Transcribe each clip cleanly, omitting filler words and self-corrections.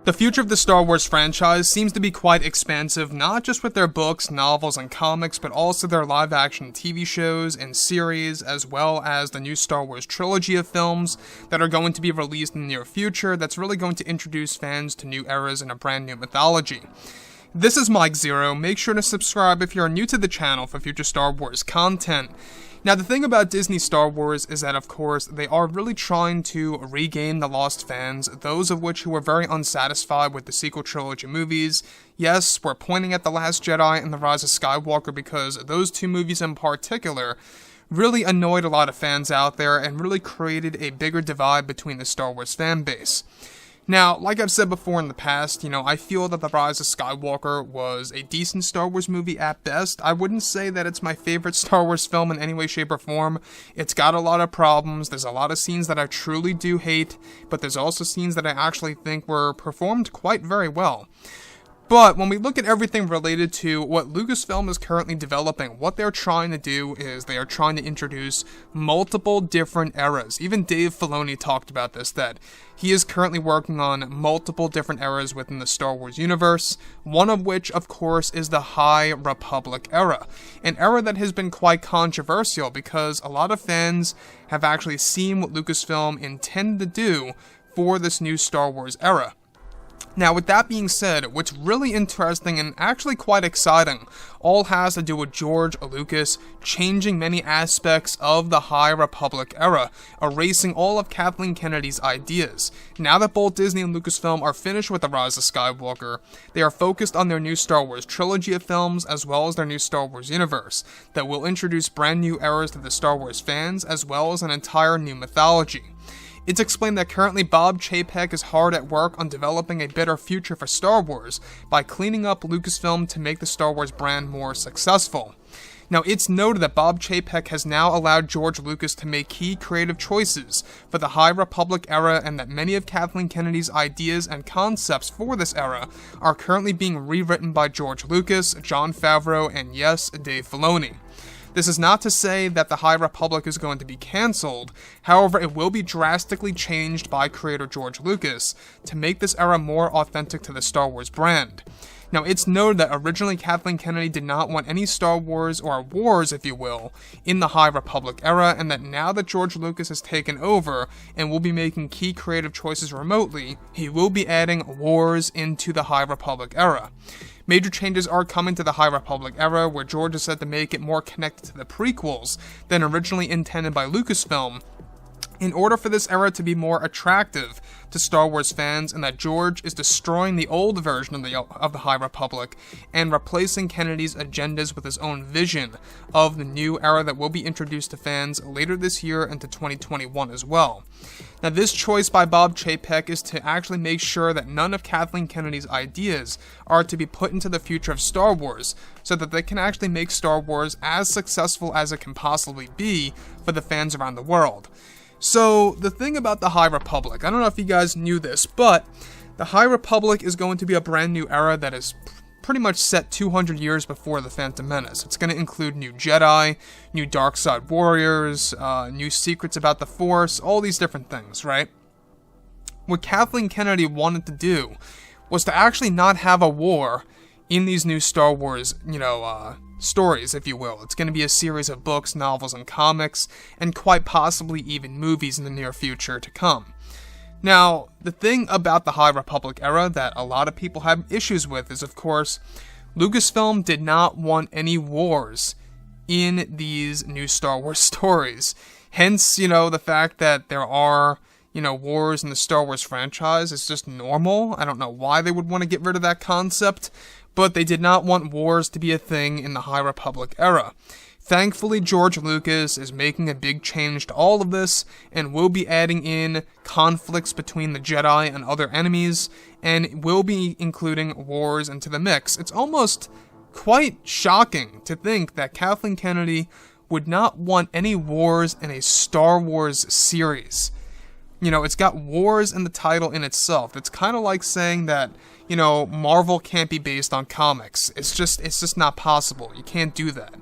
The future of the Star Wars franchise seems to be quite expansive, not just with their books, novels, and comics, but also their live-action TV shows and series, as well as the new Star Wars trilogy of films that are going to be released in the near future that's really going to introduce fans to new eras and a brand new mythology. This is Mike Zero. Make sure to subscribe if you're new to the channel for future Star Wars content. Now, the thing about Disney Star Wars is that, of course, they are really trying to regain the lost fans, those of which who were very unsatisfied with the sequel trilogy movies. Yes, we're pointing at The Last Jedi and The Rise of Skywalker because those two movies in particular really annoyed a lot of fans out there and really created a bigger divide between the Star Wars fan base. Now, like I've said before in the past, I feel that The Rise of Skywalker was a decent Star Wars movie at best. I wouldn't say that it's my favorite Star Wars film in any way, shape, or form. It's got a lot of problems, there's a lot of scenes that I truly do hate, but there's also scenes that I actually think were performed quite very well. But when we look at everything related to what Lucasfilm is currently developing, what they're trying to do is they are trying to introduce multiple different eras. Even Dave Filoni talked about this, that he is currently working on multiple different eras within the Star Wars universe, one of which, of course, is the High Republic era. An era that has been quite controversial because a lot of fans have actually seen what Lucasfilm intended to do for this new Star Wars era. Now, with that being said, what's really interesting and actually quite exciting all has to do with George Lucas changing many aspects of the High Republic era, erasing all of Kathleen Kennedy's ideas. Now that both Disney and Lucasfilm are finished with The Rise of Skywalker, they are focused on their new Star Wars trilogy of films as well as their new Star Wars universe that will introduce brand new eras to the Star Wars fans as well as an entire new mythology. It's explained that currently Bob Chapek is hard at work on developing a better future for Star Wars by cleaning up Lucasfilm to make the Star Wars brand more successful. Now, it's noted that Bob Chapek has now allowed George Lucas to make key creative choices for the High Republic era and that many of Kathleen Kennedy's ideas and concepts for this era are currently being rewritten by George Lucas, Jon Favreau, and yes, Dave Filoni. This is not to say that the High Republic is going to be cancelled, however it will be drastically changed by creator George Lucas to make this era more authentic to the Star Wars brand. Now, it's noted that originally Kathleen Kennedy did not want any Star Wars, or wars if you will, in the High Republic era, and that now that George Lucas has taken over and will be making key creative choices remotely, he will be adding wars into the High Republic era. Major changes are coming to the High Republic era, where George is said to make it more connected to the prequels than originally intended by Lucasfilm, in order for this era to be more attractive to Star Wars fans, and that George is destroying the old version of the High Republic and replacing Kennedy's agendas with his own vision of the new era that will be introduced to fans later this year into 2021 as well. Now, this choice by Bob Chapek is to actually make sure that none of Kathleen Kennedy's ideas are to be put into the future of Star Wars, so that they can actually make Star Wars as successful as it can possibly be for the fans around the world. So, the thing about the High Republic, I don't know if you guys knew this, but the High Republic is going to be a brand new era that is pretty much set 200 years before The Phantom Menace. It's going to include new Jedi, new dark side warriors, new secrets about the Force, all these different things, right? What Kathleen Kennedy wanted to do was to actually not have a war in these new Star Wars, stories, if you will. It's going to be a series of books, novels, and comics, and quite possibly even movies in the near future to come. Now, the thing about the High Republic era that a lot of people have issues with is, of course, Lucasfilm did not want any wars in these new Star Wars stories. Hence, the fact that there are, wars in the Star Wars franchise is just normal. I don't know why they would want to get rid of that concept, but they did not want wars to be a thing in the High Republic era. Thankfully, George Lucas is making a big change to all of this, and will be adding in conflicts between the Jedi and other enemies, and will be including wars into the mix. It's almost quite shocking to think that Kathleen Kennedy would not want any wars in a Star Wars series. It's got wars in the title in itself. It's kind of like saying that, Marvel can't be based on comics. It's just not possible. You can't do that.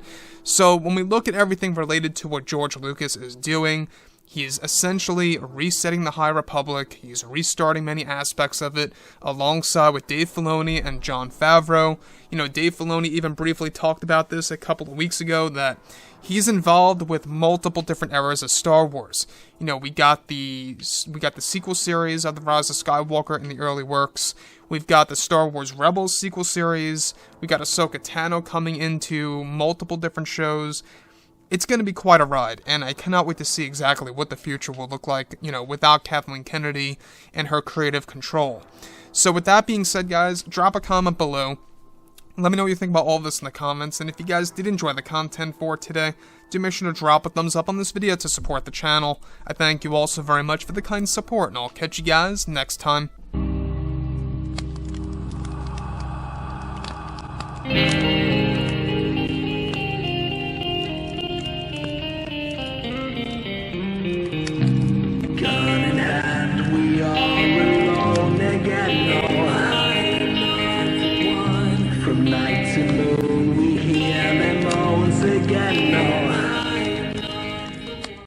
So when we look at everything related to what George Lucas is doing, He is essentially resetting the High Republic. He's restarting many aspects of it, alongside with Dave Filoni and Jon Favreau. You know, Dave Filoni even briefly talked about this a couple of weeks ago, that he's involved with multiple different eras of Star Wars. You know, we got the sequel series of The Rise of Skywalker in the early works. We've got the Star Wars Rebels sequel series. We got Ahsoka Tano coming into multiple different shows. It's going to be quite a ride, and I cannot wait to see exactly what the future will look like, you know, without Kathleen Kennedy and her creative control. So with that being said, guys, drop a comment below. Let me know what you think about all of this in the comments, and if you guys did enjoy the content for today, do make sure to drop a thumbs up on this video to support the channel. I thank you all so very much for the kind support, and I'll catch you guys next time.